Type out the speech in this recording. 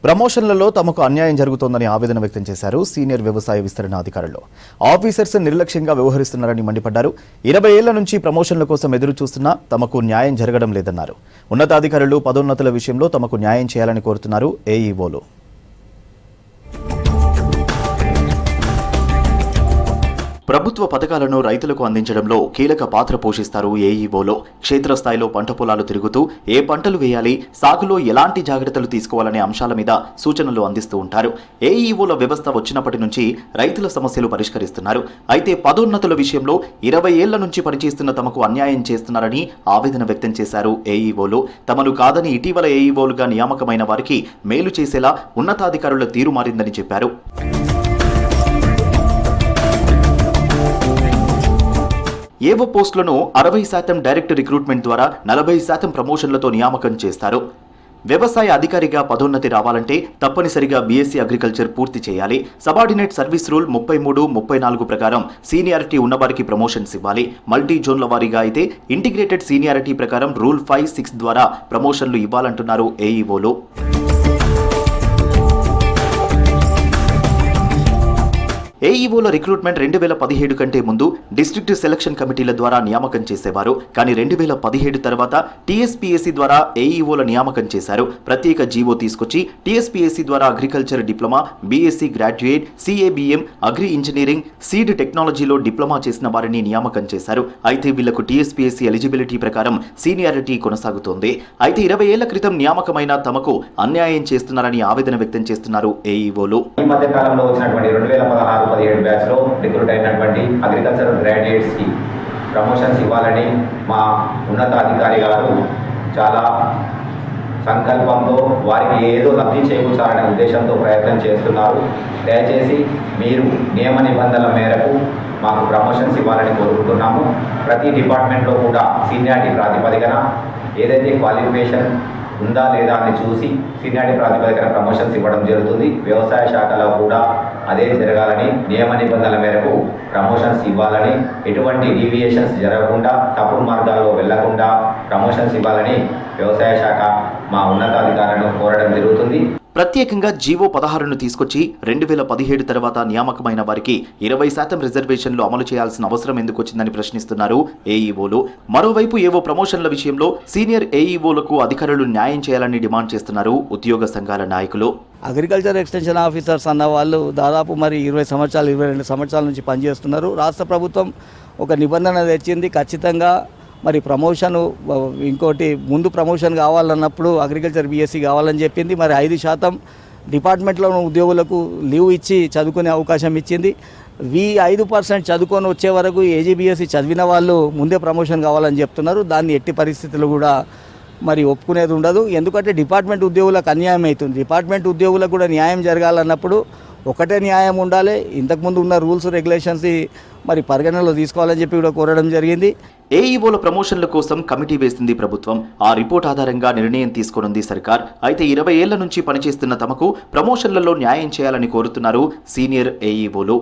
ప్రమోషన్లలో తమకు అన్యాయం జరుగుతోందని ఆవేదన వ్యక్తం చేశారు సీనియర్ వ్యవసాయ విస్తరణ అధికారులు. ఆఫీసర్స్ నిర్లక్ష్యంగా వ్యవహరిస్తున్నారని మండిపడ్డారు. 20 ఏళ్ల నుంచి ప్రమోషన్ల కోసం ఎదురు చూస్తున్నా తమకు న్యాయం జరగడం లేదన్నారు. ఉన్నతాధికారులు పదోన్నతుల విషయంలో తమకు న్యాయం చేయాలని కోరుతున్నారు ఏఈఓలు. ప్రభుత్వ పథకాలను రైతులకు అందించడంలో కీలక పాత్ర పోషిస్తారు ఏఈఓలో. క్షేత్రస్థాయిలో పంట పొలాలు తిరుగుతూ ఏ పంటలు వేయాలి, సాగులో ఎలాంటి జాగ్రత్తలు తీసుకోవాలనే అంశాల మీద సూచనలు అందిస్తూ ఉంటారు. ఏఈఓల వ్యవస్థ వచ్చినప్పటి నుంచి రైతుల సమస్యలు పరిష్కరిస్తున్నారు. అయితే పదోన్నతుల విషయంలో 20 ఏళ్ల నుంచి పనిచేస్తున్న తమకు అన్యాయం చేస్తున్నారని ఆవేదన వ్యక్తం చేశారు ఏఈఓలు. తమను కాదని ఇటీవల ఏఈఓలుగా నియామకమైన వారికి మేలు చేసేలా ఉన్నతాధికారుల తీరు మారిందని చెప్పారు. ఏవో పోస్టులను 60% డైరెక్ట్ రిక్రూట్మెంట్ ద్వారా 40% ప్రమోషన్లతో నియామకం చేస్తారు. వ్యవసాయ అధికారిగా పదోన్నతి రావాలంటే తప్పనిసరిగా బీఎస్సీ అగ్రికల్చర్ పూర్తి చేయాలి. సబార్డినేట్ సర్వీస్ రూల్ 33, 34 ప్రకారం సీనియారిటీ ఉన్నవారికి ప్రమోషన్స్ ఇవ్వాలి. మల్టీ జోన్ల వారీగా అయితే ఇంటిగ్రేటెడ్ సీనియారిటీ ప్రకారం రూల్ 5, 6 ద్వారా ప్రమోషన్లు ఇవ్వాలంటున్నారు ఏఈఓలు. ఏఈఓల రిక్రూట్మెంట్ 2017 కంటే ముందు డిస్ట్రిక్ట్ సెలక్షన్ కమిటీల ద్వారా నియామకం చేసేవారు. కానీ 2017 తర్వాత టీఎస్పీఎస్సీ ద్వారా ఏఈఓల నియామకం చేశారు. ప్రత్యేక జీవో తీసుకొచ్చి టీఎస్పీఎస్సీ ద్వారా agriculture diploma, BSc graduate, CABM, agri engineering, seed టెక్నాలజీలో డిప్లొమా చేసిన వారిని నియామకం చేశారు. అయితే వీళ్లకు టీఎస్పీఎస్సీ ఎలిజిబిలిటీ ప్రకారం సీనియారిటీ కొనసాగుతోంది. అయితే 20 ఏళ్ల క్రితం నియామకమైన తమకు అన్యాయం చేస్తున్నారని ఆవేదన వ్యక్తం చేస్తున్నారు ఏఈఓలు. 17 బ్యాచ్ లో రిక్రూట్ అయినటువంటి అగ్రికల్చర్ గ్రాడ్యుయేట్స్ కి ప్రమోషన్స్ ఇవ్వాలని మా ఉన్నత అధికారి గారు చాలా సంకల్పంతో వారికి ఏదో లబ్ధి చేకూర్చాలనే ఉద్దేశంతో ప్రయత్నం చేస్తున్నారు. దయచేసి మీరు నియమ నిబంధనల మేరకు మాకు ప్రమోషన్స్ ఇవ్వాలని కోరుకుంటున్నాము. ప్రతి డిపార్ట్మెంట్లో కూడా సీనియారిటీ ప్రాతిపదికన ఏదైతే క్వాలిఫికేషన్ ఉందా లేదా అని చూసి సీనియారిటీ ప్రాతిపదికన ప్రమోషన్స్ ఇవ్వడం జరుగుతుంది. వ్యవసాయ శాఖలో కూడా అదే జరగాలని, నియమ నిబంధనల మేరకు ప్రమోషన్స్ ఇవ్వాలని, ఎటువంటి డీవియేషన్స్ జరగకుండా, తప్పుడు మార్గాల్లో వెళ్లకుండా ప్రమోషన్స్ ఇవ్వాలని వ్యవసాయ శాఖ మా ఉన్నతాధికారులను కోరడం జరుగుతుంది. ప్రత్యేకంగా జీవో 16ను తీసుకొచ్చి 2017 తర్వాత నియామకమైన వారికి 20% రిజర్వేషన్లు అమలు చేయాల్సిన అవసరం ఎందుకు వచ్చిందని ప్రశ్నిస్తున్నారు ఏఈఓలు. మరోవైపు ఏవో ప్రమోషన్ల విషయంలో సీనియర్ ఏఈఓలకు అధికారులు న్యాయం చేయాలని డిమాండ్ చేస్తున్నారు ఉద్యోగ సంఘాల నాయకులు. అగ్రికల్చర్ ఎక్స్టెన్షన్ ఆఫీసర్స్ అన్న వాళ్ళు దాదాపు 20 సంవత్సరాలు 22 సంవత్సరాల నుంచి పనిచేస్తున్నారు. రాష్ట్ర ప్రభుత్వం ఒక నిబంధన తెచ్చింది, ఖచ్చితంగా ప్రమోషన్ ఇంకోటి ముందు ప్రమోషన్ కావాలన్నప్పుడు అగ్రికల్చర్ బీఎస్సీ కావాలని చెప్పింది. 5% డిపార్ట్మెంట్లో ఉద్యోగులకు లీవ్ ఇచ్చి చదువుకునే అవకాశం ఇచ్చింది. 5% చదువుకొని వచ్చే వరకు ఏజీబీఎస్సీ చదివిన వాళ్ళు ముందే ప్రమోషన్ కావాలని చెప్తున్నారు. దాన్ని ఎట్టి పరిస్థితులు కూడా ఒప్పుకునేది ఉండదు. ఎందుకంటే డిపార్ట్మెంట్ ఉద్యోగులకు అన్యాయం అవుతుంది. డిపార్ట్మెంట్ ఉద్యోగులకు కూడా న్యాయం జరగాలన్నప్పుడు ఒకటే న్యాయం ఉండాలి. ఇంతకుముందు ఉన్న రూల్స్ రెగ్యులేషన్స్ పరిగణనలో తీసుకోవాలని చెప్పి కూడా కోరడం జరిగింది. ఏఈఓల ప్రమోషన్ల కోసం కమిటీ వేసింది ప్రభుత్వం. ఆ రిపోర్ట్ ఆధారంగా నిర్ణయం తీసుకోనుంది సర్కార్. అయితే 20 ఏళ్ల నుంచి పనిచేస్తున్న తమకు ప్రమోషన్లలో న్యాయం చేయాలని కోరుతున్నారు సీనియర్ ఏఈఓలు.